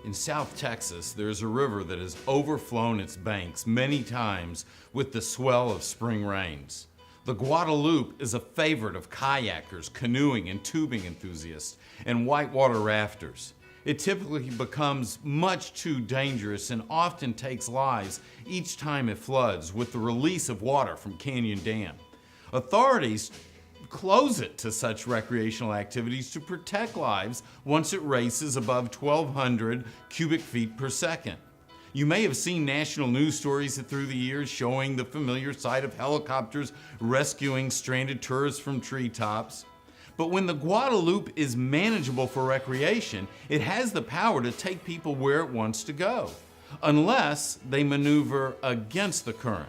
In South Texas, there's a river that has overflown its banks many times with the swell of spring rains. The Guadalupe is a favorite of kayakers, canoeing and tubing enthusiasts, and whitewater rafters. It typically becomes much too dangerous and often takes lives each time it floods with the release of water from Canyon Dam. Authorities close it to such recreational activities to protect lives once it races above 1,200 cubic feet per second. You may have seen national news stories through the years showing the familiar sight of helicopters rescuing stranded tourists from treetops. But when the Guadalupe is manageable for recreation, it has the power to take people where it wants to go, unless they maneuver against the current.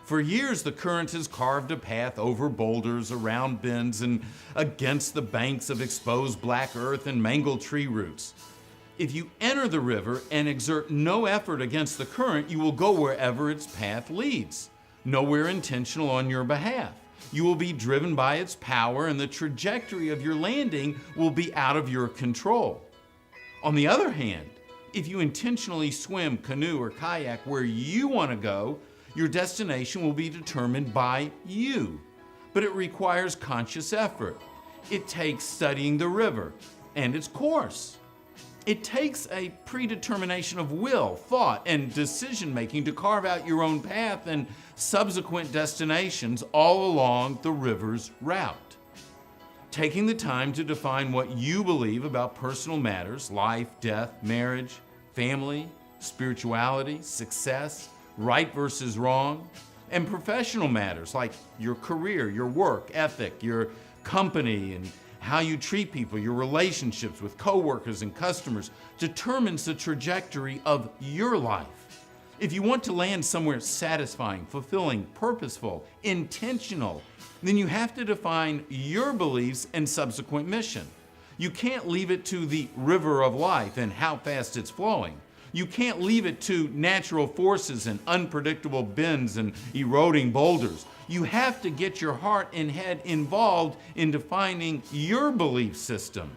For years, the current has carved a path over boulders, around bends, and against the banks of exposed black earth and mangled tree roots. If you enter the river and exert no effort against the current, you will go wherever its path leads, nowhere intentional on your behalf. You will be driven by its power, and the trajectory of your landing will be out of your control. On the other hand, if you intentionally swim, canoe, or kayak where you want to go, your destination will be determined by you. But it requires conscious effort. It takes studying the river and its course. It takes a predetermination of will, thought, and decision-making to carve out your own path and subsequent destinations all along the river's route. Taking the time to define what you believe about personal matters, life, death, marriage, family, spirituality, success, right versus wrong, and professional matters like your career, your work ethic, your company, and how you treat people, your relationships with coworkers and customers determines the trajectory of your life. If you want to land somewhere satisfying, fulfilling, purposeful, intentional, then you have to define your beliefs and subsequent mission. You can't leave it to the river of life and how fast it's flowing. You can't leave it to natural forces and unpredictable bends and eroding boulders. You have to get your heart and head involved in defining your belief system.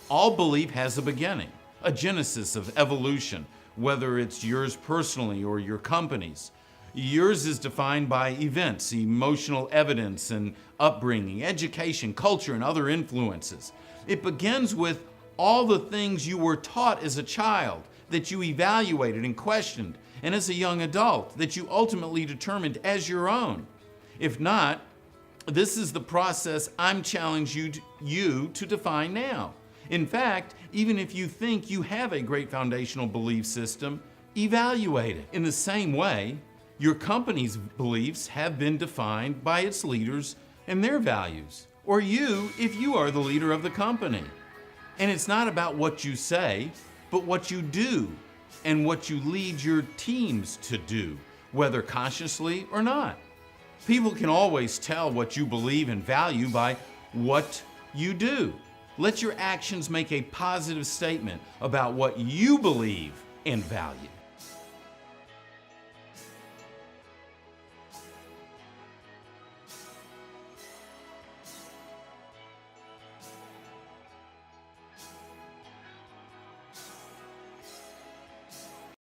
All belief has a beginning, a genesis of evolution, whether it's yours personally or your company's. Yours is defined by events, emotional evidence, and upbringing, education, culture, and other influences. It begins with all the things you were taught as a child, that you evaluated and questioned, and as a young adult, that you ultimately determined as your own. If not, this is the process I'm challenging you to define now. In fact, even if you think you have a great foundational belief system, evaluate it. In the same way, your company's beliefs have been defined by its leaders and their values, or you if you are the leader of the company. And it's not about what you say, but what you do and what you lead your teams to do, whether consciously or not. People can always tell what you believe and value by what you do. Let your actions make a positive statement about what you believe and value.